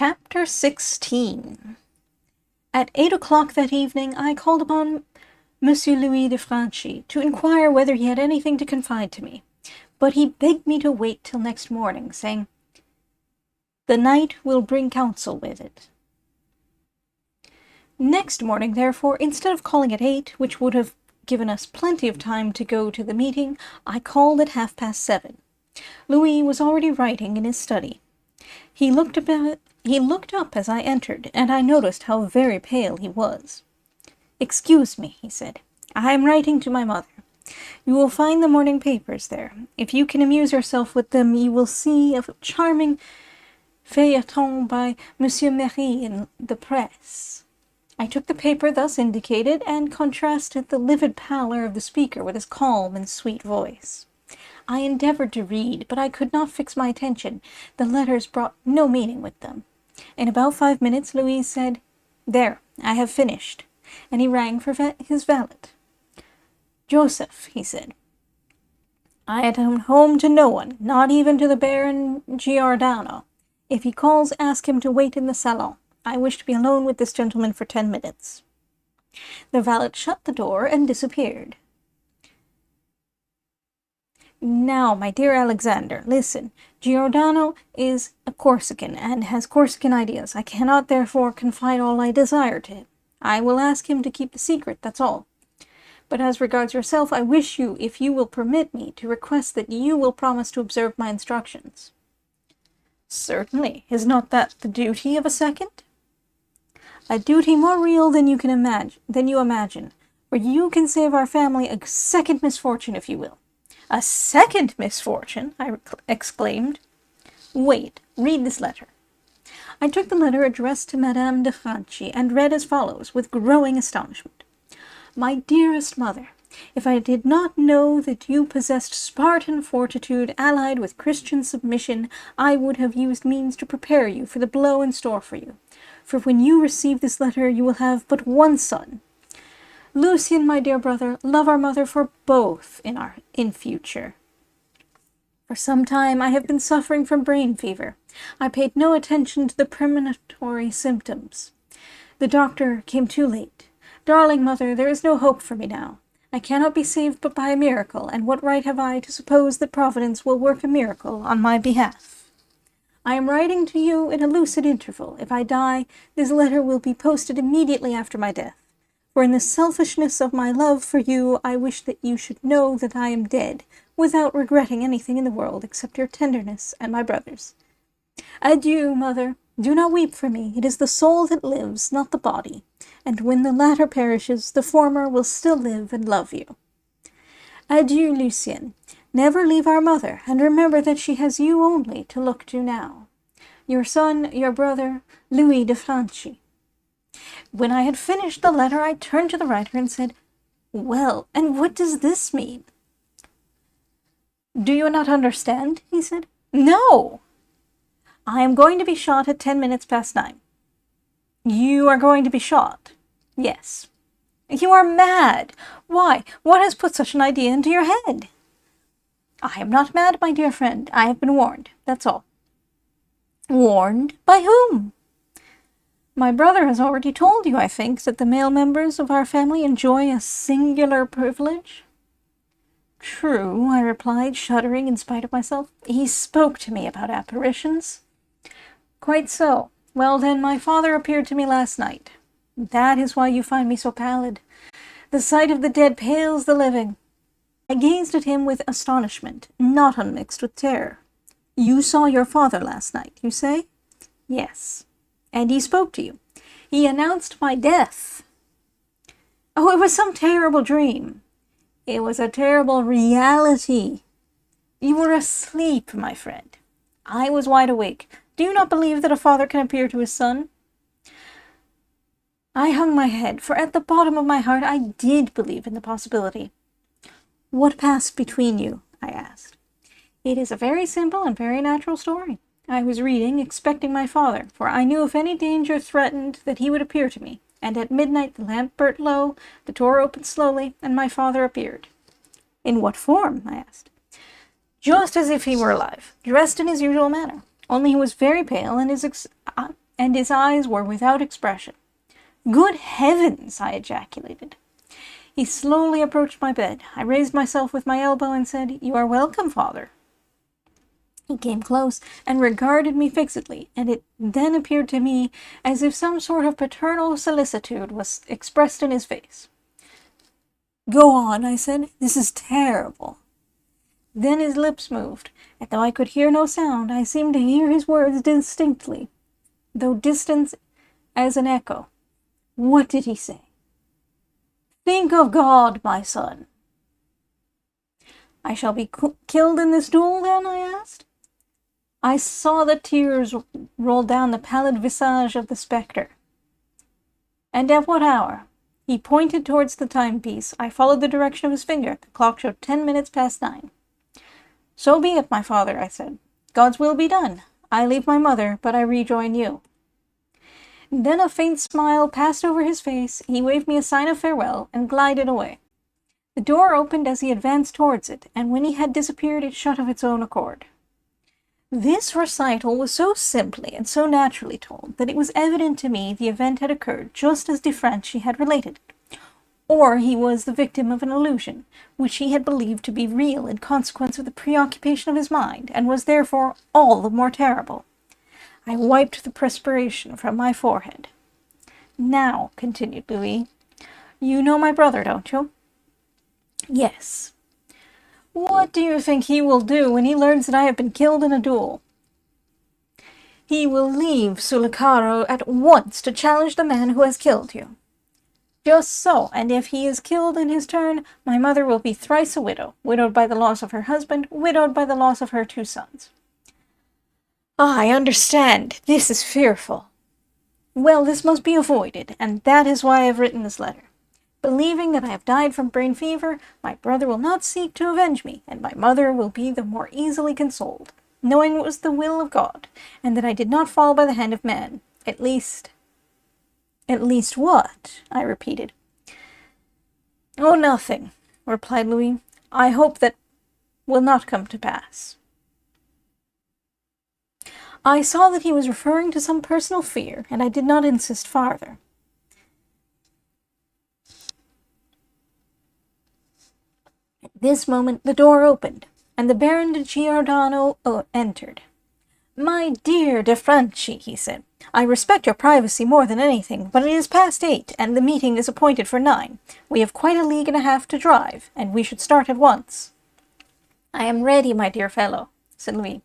Chapter 16. At 8 o'clock that evening, I called upon Monsieur Louis de Franchi to inquire whether he had anything to confide to me, but he begged me to wait till next morning, saying, "The night will bring counsel with it." Next morning, therefore, instead of calling at 8, which would have given us plenty of time to go to the meeting, I called at 7:30. Louis was already writing in his study. He looked up as I entered, and I noticed how very pale he was. "Excuse me," he said. "I am writing to my mother. You will find the morning papers there. If you can amuse yourself with them, you will see a charming feuilleton by Monsieur Méry in the press." I took the paper thus indicated, and contrasted the livid pallor of the speaker with his calm and sweet voice. I endeavored to read, but I could not fix my attention. The letters brought no meaning with them. In about 5 minutes, Louis said, "There, I have finished," and he rang for his valet. "Joseph," he said, "I am home to no one, not even to the Baron Giordano. If he calls, ask him to wait in the salon. I wish to be alone with this gentleman for 10 minutes. The valet shut the door and disappeared. "Now, my dear Alexandre, listen. Giordano is a Corsican, and has Corsican ideas. I cannot, therefore, confide all I desire to him. I will ask him to keep the secret, that's all. But as regards yourself, I wish you, if you will permit me, to request that you will promise to observe my instructions." "Certainly. Is not that the duty of a second?" "A duty more real than you imagine, for you can save our family a second misfortune, if you will." "A second misfortune!" I exclaimed. "Wait, read this letter." I took the letter addressed to Madame de Franchi, and read as follows, with growing astonishment. "My dearest mother, if I did not know that you possessed Spartan fortitude allied with Christian submission, I would have used means to prepare you for the blow in store for you. For when you receive this letter, you will have but one son. Lucien, my dear brother, love our mother for both in future. For some time I have been suffering from brain fever. I paid no attention to the premonitory symptoms. The doctor came too late. Darling mother, there is no hope for me now. I cannot be saved but by a miracle, and what right have I to suppose that Providence will work a miracle on my behalf? I am writing to you in a lucid interval. If I die, this letter will be posted immediately after my death. For in the selfishness of my love for you, I wish that you should know that I am dead, without regretting anything in the world except your tenderness and my brother's. Adieu, mother. Do not weep for me. It is the soul that lives, not the body, and when the latter perishes, the former will still live and love you. Adieu, Lucien. Never leave our mother, and remember that she has you only to look to now. Your son, your brother, Louis de Franchi." When I had finished the letter, I turned to the writer and said, "Well, and what does this mean?" "Do you not understand?" he said. "No." "I am going to be shot at 10 minutes past 9. "You are going to be shot?" "Yes." "You are mad. Why, what has put such an idea into your head?" "I am not mad, my dear friend. I have been warned, that's all." "Warned? By whom?" "My brother has already told you, I think, that the male members of our family enjoy a singular privilege." "True," I replied, shuddering in spite of myself. "He spoke to me about apparitions." "Quite so. Well, then, my father appeared to me last night. That is why you find me so pallid. The sight of the dead pales the living." I gazed at him with astonishment, not unmixed with terror. "You saw your father last night, you say?" "Yes." "And he spoke to you?" "He announced my death." "Oh, it was some terrible dream." "It was a terrible reality." "You were asleep, my friend." "I was wide awake. Do you not believe that a father can appear to his son?" I hung my head, for at the bottom of my heart I did believe in the possibility. "What passed between you?" I asked. "It is a very simple and very natural story. I was reading, expecting my father, for I knew if any danger threatened that he would appear to me, and at midnight the lamp burnt low, the door opened slowly, and my father appeared." "In what form?" I asked. "Just as if he were alive, dressed in his usual manner. Only he was very pale, and and his eyes were without expression. "Good heavens!" I ejaculated. He slowly approached my bed. I raised myself with my elbow and said, "You are welcome, father." He came close and regarded me fixedly, and it then appeared to me as if some sort of paternal solicitude was expressed in his face. "Go on," I said. "This is terrible." Then his lips moved, and though I could hear no sound, I seemed to hear his words distinctly, though distant as an echo. What did he say? "Think of God, my son." "I shall be killed in this duel, then?" I asked. I saw the tears roll down the pallid visage of the spectre. "And at what hour?" He pointed towards the timepiece. I followed the direction of his finger. The clock showed 10 minutes past 9. "So be it, my father," I said. "God's will be done. I leave my mother, but I rejoin you." Then a faint smile passed over his face. He waved me a sign of farewell and glided away. The door opened as he advanced towards it, and when he had disappeared, it shut of its own accord. This recital was so simply and so naturally told that it was evident to me the event had occurred just as de Franchi had related it, or he was the victim of an illusion, which he had believed to be real in consequence of the preoccupation of his mind, and was therefore all the more terrible. I wiped the perspiration from my forehead. "Now," continued Louis, "you know my brother, don't you?" "Yes." "What do you think he will do when he learns that I have been killed in a duel?" "He will leave Sulicaro at once to challenge the man who has killed you." "Just so, and if he is killed in his turn, my mother will be thrice a widow, widowed by the loss of her husband, widowed by the loss of her 2 sons. "Ah, I understand. This is fearful." "Well, this must be avoided, and that is why I have written this letter. Believing that I have died from brain fever, my brother will not seek to avenge me, and my mother will be the more easily consoled, knowing it was the will of God, and that I did not fall by the hand of man. At least—" "At least what?" I repeated. "Oh, nothing," replied Louis. "I hope that will not come to pass." I saw that he was referring to some personal fear, and I did not insist farther. At this moment the door opened, and the Baron de Giordano entered. "My dear de Franchi," he said, "I respect your privacy more than anything, but it is past 8, and the meeting is appointed for 9. We have quite a league and a half to drive, and we should start at once." "I am ready, my dear fellow," said Louis.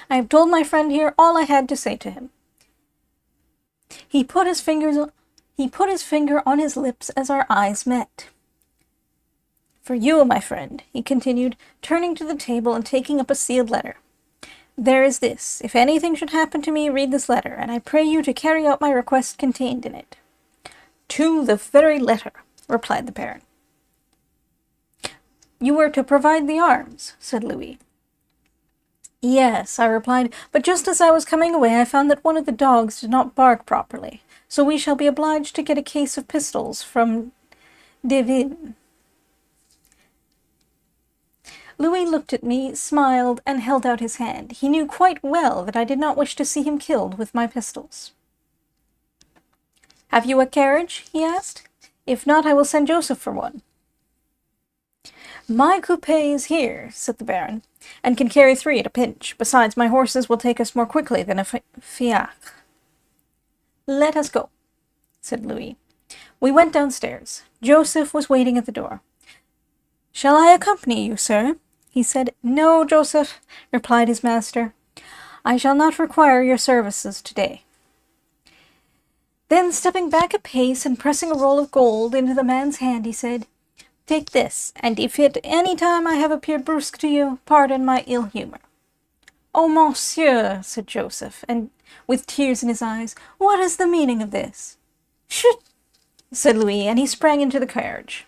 "I have told my friend here all I had to say to him." He put his finger on his lips as our eyes met. "For you, my friend," he continued, turning to the table and taking up a sealed letter. "There is this. If anything should happen to me, read this letter, and I pray you to carry out my request contained in it." "To the very letter," replied the Baron. "You were to provide the arms," said Louis. "Yes," I replied, "but just as I was coming away I found that one of the dogs did not bark properly, so we shall be obliged to get a case of pistols from Deville." Louis looked at me, smiled, and held out his hand. He knew quite well that I did not wish to see him killed with my pistols. "Have you a carriage?" he asked. "If not, I will send Joseph for one." "My coupé is here," said the Baron, "and can carry 3 at a pinch. Besides, my horses will take us more quickly than a fiacre." "Let us go," said Louis. We went downstairs. Joseph was waiting at the door. "Shall I accompany you, sir?" he said. "No, Joseph," replied his master. "I shall not require your services today." Then, stepping back a pace and pressing a roll of gold into the man's hand, he said, "Take this, and if at any time I have appeared brusque to you, pardon my ill humor." "Oh, monsieur," said Joseph, and with tears in his eyes, "what is the meaning of this?" "Chut!" said Louis, and he sprang into the carriage.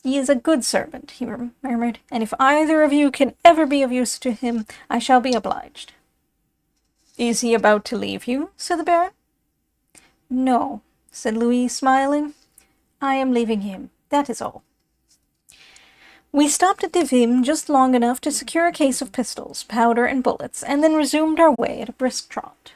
"He is a good servant," he murmured, "and if either of you can ever be of use to him, I shall be obliged." "Is he about to leave you?" said the Baron. "No," said Louis, smiling. "I am leaving him, that is all." We stopped at Devim just long enough to secure a case of pistols, powder, and bullets, and then resumed our way at a brisk trot.